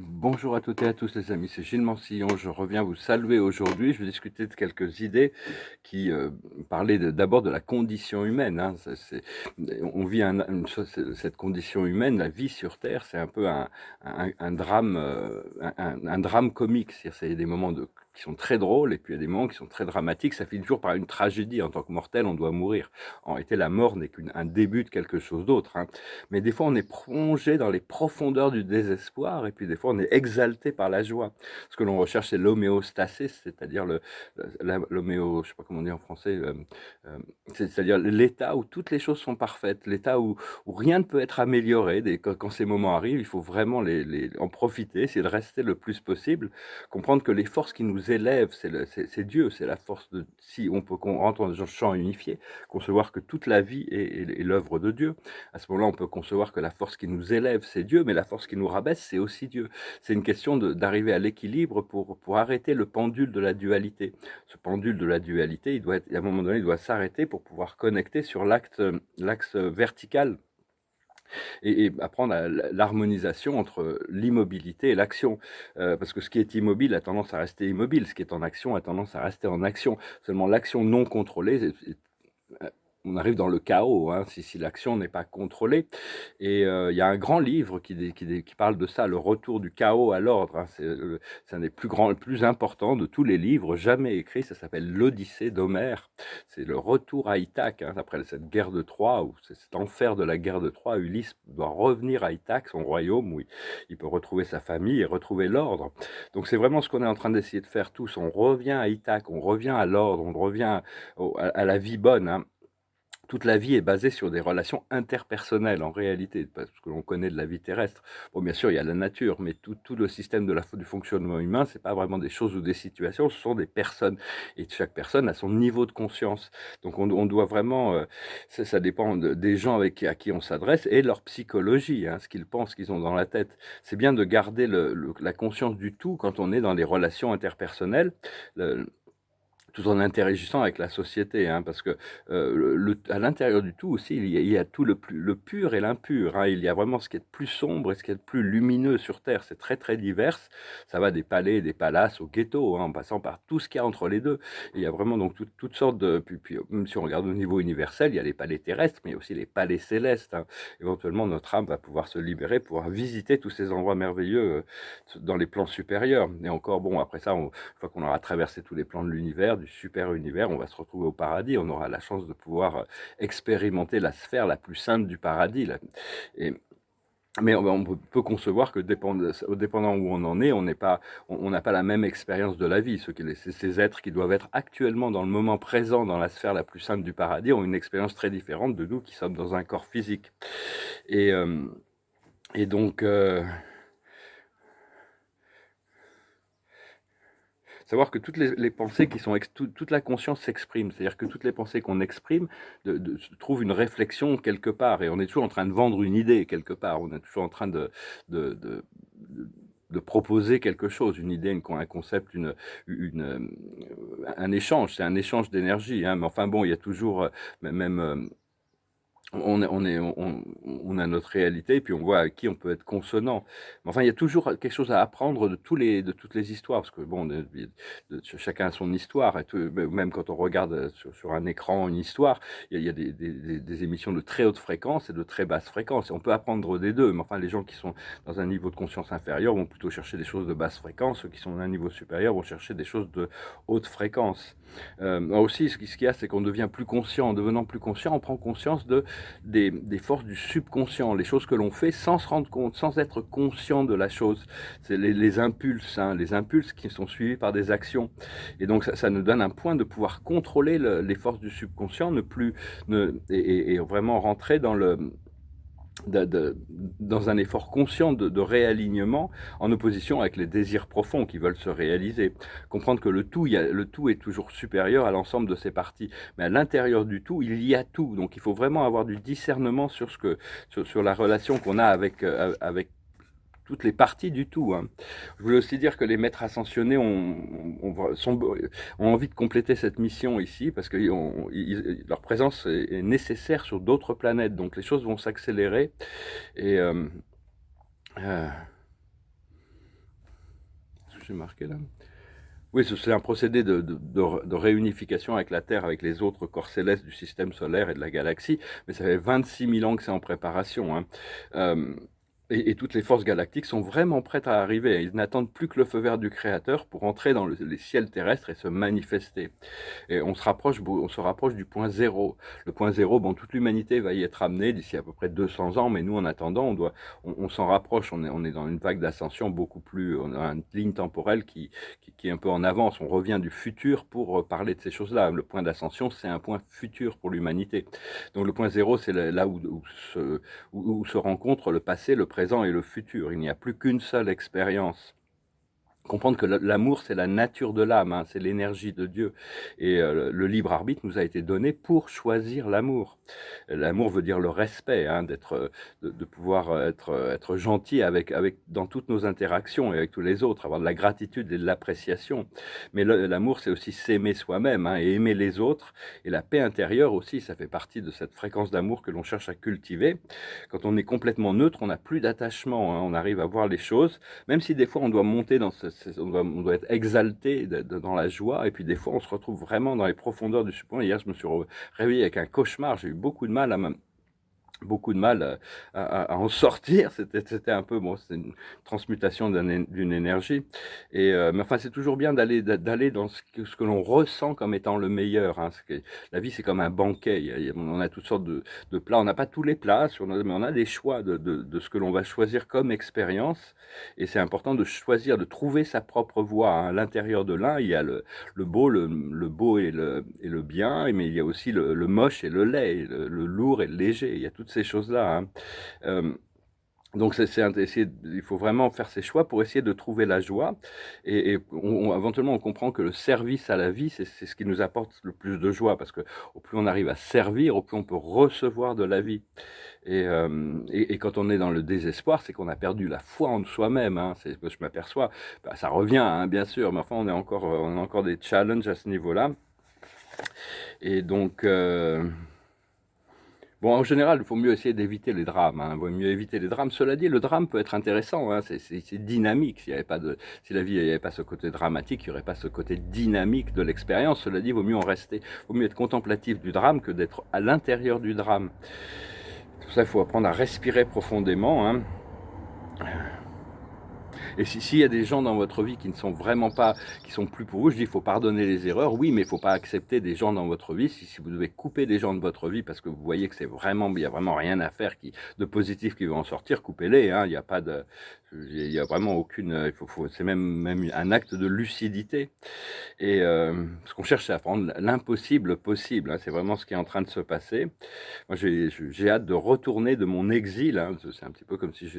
Bonjour à toutes et à tous les amis, c'est Gilles Mansillon. Je reviens vous saluer aujourd'hui. Je vais discuter de quelques idées qui parlaient d'abord de la condition humaine, hein. On vit cette condition humaine, la vie sur Terre, c'est un peu un drame, un drame comique. C'est des moments qui sont très drôles et puis il y a des moments qui sont très dramatiques. Ça finit toujours par une tragédie. En tant que mortel, on doit mourir. En réalité, la mort n'est qu'un début de quelque chose d'autre, hein. Mais des fois, on est plongé dans les profondeurs du désespoir et puis des fois, on est exalté par la joie. Ce que l'on recherche, c'est l'homéostasis, c'est-à-dire l'homéo, je sais pas comment on dit en français, c'est-à-dire l'état où toutes les choses sont parfaites, l'état où rien ne peut être amélioré. Quand ces moments arrivent, il faut vraiment en profiter, essayer de rester le plus possible, comprendre que les forces qui nous élèvent, c'est Dieu, c'est la force de, si on peut qu'on rentre dans un champ unifié, concevoir que toute la vie est l'œuvre de Dieu. À ce moment-là, on peut concevoir que la force qui nous élève, c'est Dieu, mais la force qui nous rabaisse, c'est aussi Dieu. C'est une question d'arriver à l'équilibre pour arrêter le pendule de la dualité. Ce pendule de la dualité, à un moment donné, il doit s'arrêter pour pouvoir connecter sur l'axe vertical et apprendre l'harmonisation entre l'immobilité et l'action. Parce que ce qui est immobile a tendance à rester immobile, ce qui est en action a tendance à rester en action. Seulement l'action non contrôlée on arrive dans le chaos, hein, si l'action n'est pas contrôlée. Et il y a un grand livre qui parle de ça, le retour du chaos à l'ordre, hein. C'est un des plus grands, le plus important de tous les livres jamais écrits. Ça s'appelle l'Odyssée d'Homère. C'est le retour à Ithaque, hein, après cette guerre de Troie, ou cet enfer de la guerre de Troie. Ulysse doit revenir à Ithaque, son royaume, où il peut retrouver sa famille et retrouver l'ordre. Donc c'est vraiment ce qu'on est en train d'essayer de faire tous. On revient à Ithaque, on revient à l'ordre, on revient à la vie bonne, hein. Toute la vie est basée sur des relations interpersonnelles en réalité, parce que l'on connaît de la vie terrestre. Bon, bien sûr, il y a la nature, mais tout le système du fonctionnement humain, c'est pas vraiment des choses ou des situations, ce sont des personnes. Et chaque personne a son niveau de conscience. Donc on doit vraiment, ça dépend des gens à qui on s'adresse et leur psychologie, hein, ce qu'ils pensent, qu'ils ont dans la tête. C'est bien de garder la conscience du tout quand on est dans des relations interpersonnelles. Tout en interagissant avec la société, hein, parce que à l'intérieur du tout aussi, il y a tout le pur et l'impur, hein. Il y a vraiment ce qui est de plus sombre et ce qui est de plus lumineux sur Terre. C'est très très divers. Ça va des palais et des palaces au ghetto, hein, en passant par tout ce qu'il y a entre les deux. Et il y a vraiment donc toutes sortes de. Puis, même si on regarde au niveau universel, il y a les palais terrestres, mais il y a aussi les palais célestes, hein. Éventuellement, notre âme va pouvoir se libérer, pouvoir visiter tous ces endroits merveilleux dans les plans supérieurs. Et encore, bon, après ça, une fois qu'on aura traversé tous les plans de l'univers, du super univers, on va se retrouver au paradis. On aura la chance de pouvoir expérimenter la sphère la plus sainte du paradis, là. Et, mais on peut concevoir que dépendant où on en est, on n'a pas la même expérience de la vie. Ces êtres qui doivent être actuellement dans le moment présent, dans la sphère la plus sainte du paradis, ont une expérience très différente de nous qui sommes dans un corps physique. Et, euh, et donc, savoir que toutes les pensées qui sont toute la conscience s'exprime, c'est-à-dire que toutes les pensées qu'on exprime trouvent une réflexion quelque part, et on est toujours en train de vendre une idée quelque part, on est toujours en train de, de, de proposer quelque chose, une idée, un concept, un échange, c'est un échange d'énergie, hein. Mais enfin bon, il y a toujours, même on a notre réalité et puis on voit avec qui on peut être consonant. Mais enfin, il y a toujours quelque chose à apprendre de toutes les histoires, parce que bon, chacun a son histoire. Et même quand on regarde sur un écran une histoire, il y a des émissions de très haute fréquence et de très basse fréquence. Et on peut apprendre des deux, mais enfin, les gens qui sont dans un niveau de conscience inférieur vont plutôt chercher des choses de basse fréquence. Ceux qui sont à un niveau supérieur vont chercher des choses de haute fréquence. Aussi, ce qu'il y a, c'est qu'on devient plus conscient. En devenant plus conscient, on prend conscience des forces du subconscient, les choses que l'on fait sans se rendre compte, sans être conscient de la chose. C'est les impulses, hein, les impulses qui sont suivis par des actions. Et donc ça nous donne un point de pouvoir contrôler les forces du subconscient, et vraiment rentrer dans un effort conscient de réalignement en opposition avec les désirs profonds qui veulent se réaliser. Comprendre que le tout est toujours supérieur à l'ensemble de ses parties. Mais à l'intérieur du tout, il y a tout. Donc il faut vraiment avoir du discernement sur la relation qu'on a avec toutes les parties du tout, hein. Je voulais aussi dire que les maîtres ascensionnés ont envie de compléter cette mission ici parce que leur présence est nécessaire sur d'autres planètes. Donc les choses vont s'accélérer et j'ai marqué là? Oui, c'est un procédé de réunification avec la Terre, avec les autres corps célestes du système solaire et de la galaxie, mais ça fait 26 000 ans que c'est en préparation, hein. Euh, et toutes les forces galactiques sont vraiment prêtes à arriver. Ils n'attendent plus que le feu vert du Créateur pour entrer dans les ciels terrestres et se manifester. Et on se rapproche du point zéro. Le point zéro, bon, toute l'humanité va y être amenée d'ici à peu près 200 ans, mais nous, en attendant, on s'en rapproche. On est dans une vague d'ascension beaucoup plus, on a une ligne temporelle qui est un peu en avance. On revient du futur pour parler de ces choses-là. Le point d'ascension, c'est un point futur pour l'humanité. Donc le point zéro, c'est là où se rencontrent le passé, le présent et le futur. Il n'y a plus qu'une seule expérience. Comprendre que l'amour, c'est la nature de l'âme, hein, c'est l'énergie de Dieu. Et le libre arbitre nous a été donné pour choisir l'amour. L'amour veut dire le respect, hein, de pouvoir être gentil dans toutes nos interactions et avec tous les autres, avoir de la gratitude et de l'appréciation. Mais l'amour, c'est aussi s'aimer soi-même, hein, et aimer les autres. Et la paix intérieure aussi, ça fait partie de cette fréquence d'amour que l'on cherche à cultiver. Quand on est complètement neutre, on n'a plus d'attachement, hein, on arrive à voir les choses, même si des fois on doit monter on doit être exalté dans la joie, et puis des fois on se retrouve vraiment dans les profondeurs du subconscient. Hier, je me suis réveillé avec un cauchemar, j'ai eu beaucoup de mal à en sortir. C'était un peu, bon, c'est une transmutation d'une énergie. Mais enfin, c'est toujours bien d'aller dans ce que l'on ressent comme étant le meilleur, hein. La vie, c'est comme un banquet. On a toutes sortes de plats. On n'a pas tous les plats, mais on a des choix de ce que l'on va choisir comme expérience. Et c'est important de choisir, de trouver sa propre voie, hein. À l'intérieur de l'un, il y a le beau, le beau et le bien, mais il y a aussi le moche et le laid, le lourd et le léger. Il y a toutes ces choses-là, hein. Euh, donc il faut vraiment faire ses choix pour essayer de trouver la joie. Éventuellement, on comprend que le service à la vie, c'est ce qui nous apporte le plus de joie, parce que au plus on arrive à servir, au plus on peut recevoir de la vie. Et quand on est dans le désespoir, c'est qu'on a perdu la foi en soi-même, hein. C'est ce que je m'aperçois. Bah, ça revient, hein, bien sûr, mais enfin, on a encore des challenges à ce niveau-là. Et donc, bon, en général, il faut mieux essayer d'éviter les drames, hein. Il vaut mieux éviter les drames. Cela dit, le drame peut être intéressant, hein. C'est dynamique. Si la vie n'avait pas ce côté dramatique, il n'y aurait pas ce côté dynamique de l'expérience. Cela dit, il vaut mieux être contemplatif du drame que d'être à l'intérieur du drame. Pour ça, il faut apprendre à respirer profondément, hein. Et s'il y a des gens dans votre vie qui ne sont vraiment pas, qui sont plus pour vous, je dis, il faut pardonner les erreurs, oui, mais il ne faut pas accepter des gens dans votre vie. Si vous devez couper des gens de votre vie parce que vous voyez que il y a vraiment rien à faire de positif qui va en sortir, coupez-les, hein. Il y a vraiment aucune, c'est même un acte de lucidité. Et ce qu'on cherche, c'est à rendre l'impossible possible, hein. C'est vraiment ce qui est en train de se passer. Moi, j'ai hâte de retourner de mon exil, hein. C'est un petit peu comme si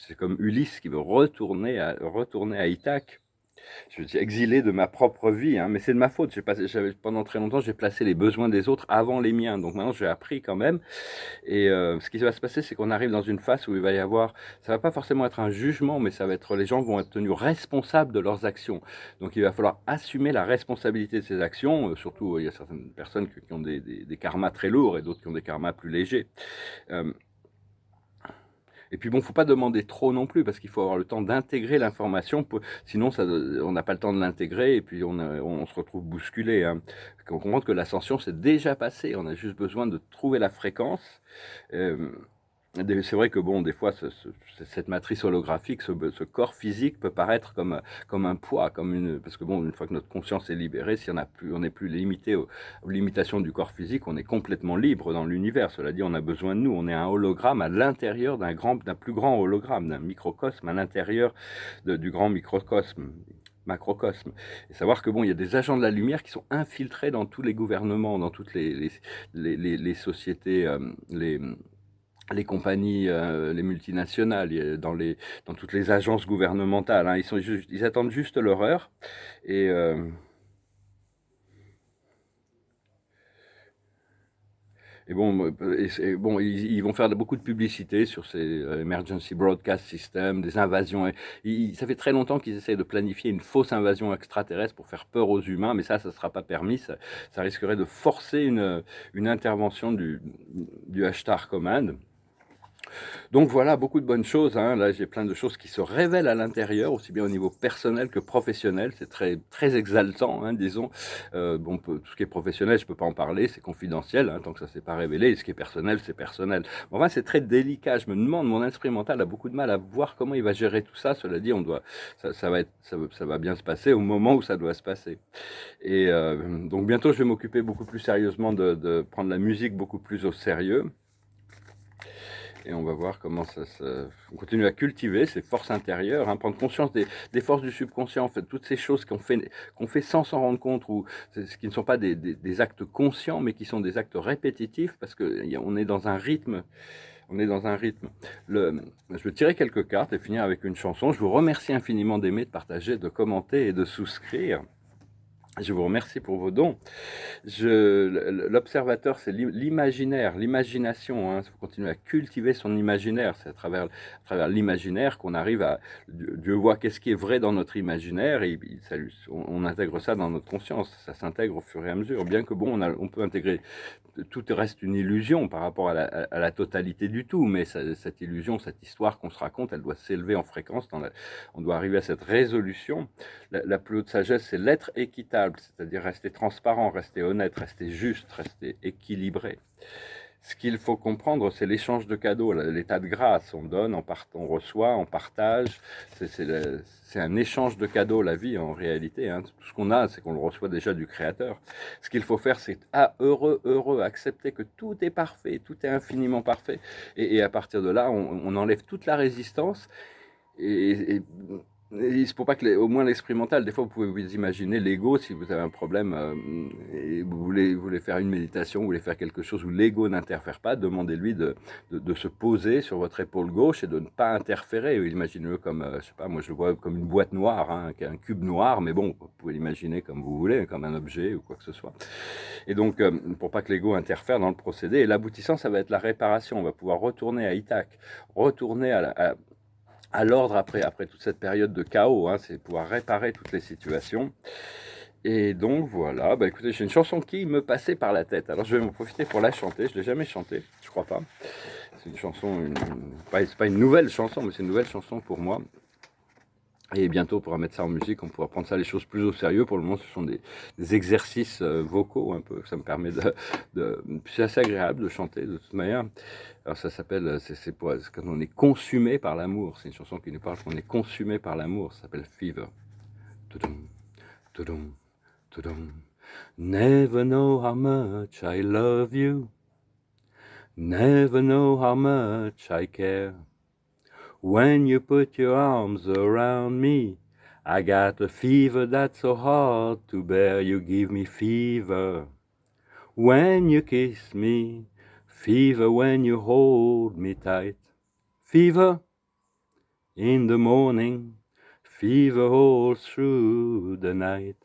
c'est comme Ulysse qui veut retourner à Ithaque. Je suis exilé de ma propre vie, hein, mais c'est de ma faute. Pendant très longtemps, j'ai placé les besoins des autres avant les miens. Donc maintenant, j'ai appris quand même. Et ce qui va se passer, c'est qu'on arrive dans une phase où il va y avoir, ça va pas forcément être un jugement, mais les gens vont être tenus responsables de leurs actions. Donc il va falloir assumer la responsabilité de ces actions. Surtout, il y a certaines personnes qui ont des karmas très lourds et d'autres qui ont des karmas plus légers. Euh, et puis bon, faut pas demander trop non plus, parce qu'il faut avoir le temps d'intégrer l'information. Sinon, on n'a pas le temps de l'intégrer, et puis on se retrouve bousculé, hein. On comprend que l'ascension, c'est déjà passé. On a juste besoin de trouver la fréquence. Euh, c'est vrai que bon, des fois, cette matrice holographique, ce corps physique peut paraître comme un poids, parce que bon, une fois que notre conscience est libérée, si on n'est plus limité aux limitations du corps physique, on est complètement libre dans l'univers. Cela dit, on a besoin de nous. On est un hologramme à l'intérieur d'un plus grand hologramme, d'un microcosme à l'intérieur du grand microcosme. Macrocosme. Et savoir que bon, il y a des agents de la lumière qui sont infiltrés dans tous les gouvernements, dans toutes les sociétés, les compagnies, les multinationales, dans toutes les agences gouvernementales, hein. Ils attendent juste leur heure. Et, bon, ils vont faire beaucoup de publicité sur ces emergency broadcast systems, des invasions. Ça fait très longtemps qu'ils essayent de planifier une fausse invasion extraterrestre pour faire peur aux humains, mais ça ne sera pas permis. Ça risquerait de forcer une intervention du Ashtar Command. Donc voilà, beaucoup de bonnes choses, hein. Là, j'ai plein de choses qui se révèlent à l'intérieur, aussi bien au niveau personnel que professionnel. C'est très, très exaltant, hein, disons. Bon, tout ce qui est professionnel, je peux pas en parler, c'est confidentiel, hein, tant que ça s'est pas révélé. Et ce qui est personnel, c'est personnel. Bon, enfin, c'est très délicat. Je me demande, mon esprit mental a beaucoup de mal à voir comment il va gérer tout ça. Cela dit, ça va bien se passer au moment où ça doit se passer. Et donc bientôt, je vais m'occuper beaucoup plus sérieusement de prendre la musique beaucoup plus au sérieux. Et on va voir comment on continue à cultiver ces forces intérieures, hein, prendre conscience des forces du subconscient, en fait, toutes ces choses qu'on fait sans s'en rendre compte, ou ce qui ne sont pas des actes conscients, mais qui sont des actes répétitifs, parce qu'on est dans un rythme. On est dans un rythme. Je vais tirer quelques cartes et finir avec une chanson. Je vous remercie infiniment d'aimer, de partager, de commenter et de souscrire. Je vous remercie pour vos dons. L'observateur, c'est l'imaginaire, l'imagination. Hein. Il faut continuer à cultiver son imaginaire. C'est à travers l'imaginaire qu'on arrive à... Dieu voit qu'est-ce qui est vrai dans notre imaginaire et on intègre ça dans notre conscience. Ça s'intègre au fur et à mesure. Bien que bon, on peut intégrer... Tout reste une illusion par rapport à la totalité du tout, mais cette illusion, cette histoire qu'on se raconte, elle doit s'élever en fréquence. On doit arriver à cette résolution. La plus haute sagesse, c'est l'être équitable, c'est-à-dire rester transparent, rester honnête, rester juste, rester équilibré. Ce qu'il faut comprendre, c'est l'échange de cadeaux, l'état de grâce. On donne, on reçoit, on partage. C'est un échange de cadeaux, la vie, en réalité. Hein. Tout ce qu'on a, c'est qu'on le reçoit déjà du Créateur. Ce qu'il faut faire, c'est heureux, accepter que tout est parfait, tout est infiniment parfait. Et à partir de là, on enlève toute la résistance. Et il ne faut pas que, au moins l'esprit mental, des fois vous pouvez vous imaginer l'ego, si vous avez un problème et vous voulez faire une méditation, vous voulez faire quelque chose où l'ego n'interfère pas, demandez-lui de se poser sur votre épaule gauche et de ne pas interférer. Imaginez-le comme, je sais pas, moi je le vois comme une boîte noire, hein, un cube noir, mais bon, vous pouvez l'imaginer comme vous voulez, comme un objet ou quoi que ce soit. Et donc, pour pas que l'ego interfère dans le procédé, et l'aboutissant, ça va être la réparation. On va pouvoir retourner à Ithac, retourner à l'ordre après toute cette période de chaos, hein, c'est pouvoir réparer toutes les situations. Et donc voilà, bah écoutez, j'ai une chanson qui me passait par la tête. Alors je vais m'en profiter pour la chanter. Je l'ai jamais chantée, je crois pas. C'est une chanson, c'est pas une nouvelle chanson, mais c'est une nouvelle chanson pour moi. Et bientôt, on pourra mettre ça en musique, on pourra prendre ça les choses plus au sérieux. Pour le moment, ce sont des exercices vocaux un peu. Ça me permet c'est assez agréable de chanter de toute manière. Alors ça s'appelle, c'est quand on est consumé par l'amour. C'est une chanson qui nous parle qu'on est consumé par l'amour. Ça s'appelle Fever. Tudum, tudum, tudum. Never know how much I love you. Never know how much I care. When you put your arms around me, I got a fever that's so hard to bear. You give me fever when you kiss me, fever when you hold me tight, fever in the morning, fever all through the night.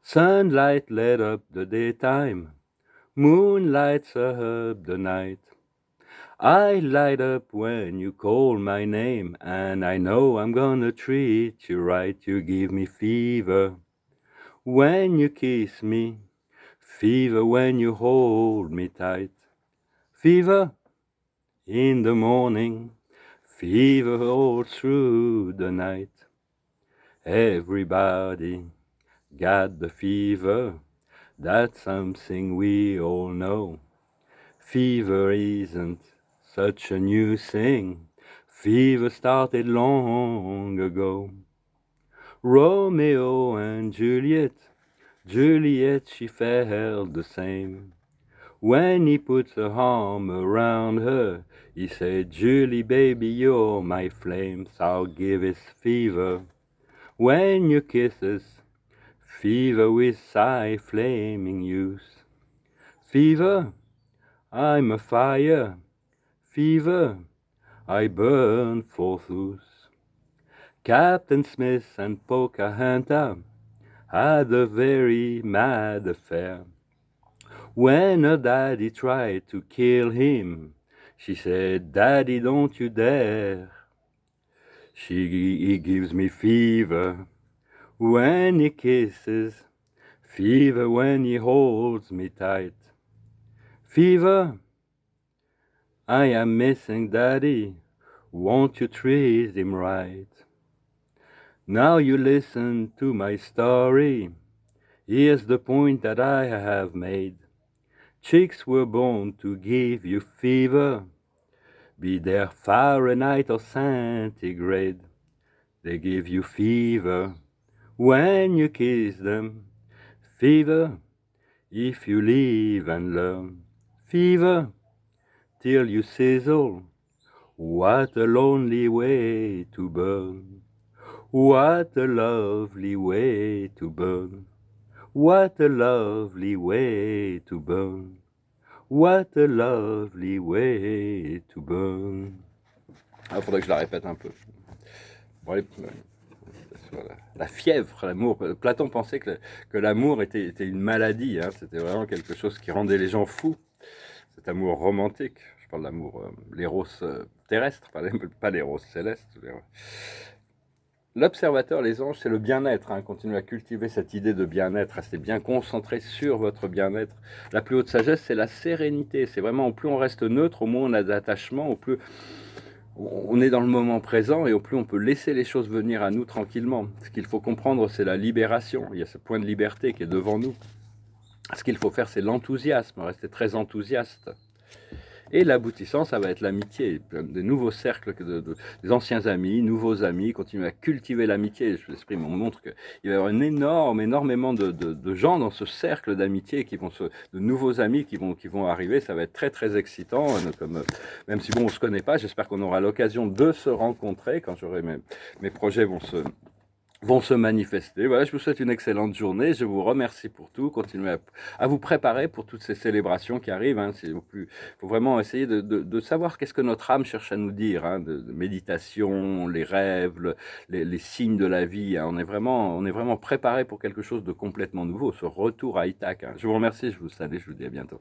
Sunlight lit up the daytime, moonlights up the night. I light up when you call my name, and I know I'm gonna treat you right. You give me fever when you kiss me, fever when you hold me tight, fever in the morning, fever all through the night. Everybody got the fever, that's something we all know. Fever isn't such a new thing. Fever started long ago. Romeo and Juliet, Juliet, she felt the same. When he put a arm around her, he said, Julie, baby, you're my flame, I'll give us fever. When you kiss us, fever with sigh, flaming youth. Fever, I'm a fire. Fever, I burn forsooth. Captain Smith and Pocahontas had a very mad affair. When her daddy tried to kill him, she said, Daddy, don't you dare. He gives me fever when he kisses, fever when he holds me tight. Fever, I am missing Daddy, won't you treat him right? Now you listen to my story, here's the point that I have made. Chicks were born to give you fever, be there Fahrenheit or centigrade. They give you fever when you kiss them, fever if you live and learn, fever till you sizzle. What a lonely way to burn, what a lovely way to burn, what a lovely way to burn, what a lovely way to burn. Ah, faudrait que je la répète un peu. Bon, allez, voilà. La fièvre, l'amour. Platon pensait que l'amour était une maladie, hein. C'était vraiment quelque chose qui rendait les gens fous. Cet amour romantique. Je parle de l'amour, l'éros terrestre, pas l'éros céleste. L'observateur, les anges, c'est le bien-être. Hein. Continuez à cultiver cette idée de bien-être. Restez bien concentré sur votre bien-être. La plus haute sagesse, c'est la sérénité. C'est vraiment, au plus on reste neutre, au moins on a d'attachement, au plus on est dans le moment présent et au plus on peut laisser les choses venir à nous tranquillement. Ce qu'il faut comprendre, c'est la libération. Il y a ce point de liberté qui est devant nous. Ce qu'il faut faire, c'est l'enthousiasme, rester très enthousiaste. Et l'aboutissant, ça va être l'amitié, des nouveaux cercles, des anciens amis, nouveaux amis, continuer à cultiver l'amitié. L'esprit me montre qu'il va y avoir énormément de gens dans ce cercle d'amitié, de nouveaux amis qui vont arriver. Ça va être très très excitant, même si bon, on ne se connaît pas, j'espère qu'on aura l'occasion de se rencontrer quand mes projets vont se manifester. Voilà, je vous souhaite une excellente journée. Je vous remercie pour tout. Continuez à vous préparer pour toutes ces célébrations qui arrivent. Hein. Il faut vraiment essayer de savoir qu'est-ce que notre âme cherche à nous dire. Hein, de méditation, les rêves, les signes de la vie. Hein. On est vraiment préparé pour quelque chose de complètement nouveau, ce retour à Ithac. Hein. Je vous remercie, je vous salue, je vous dis à bientôt.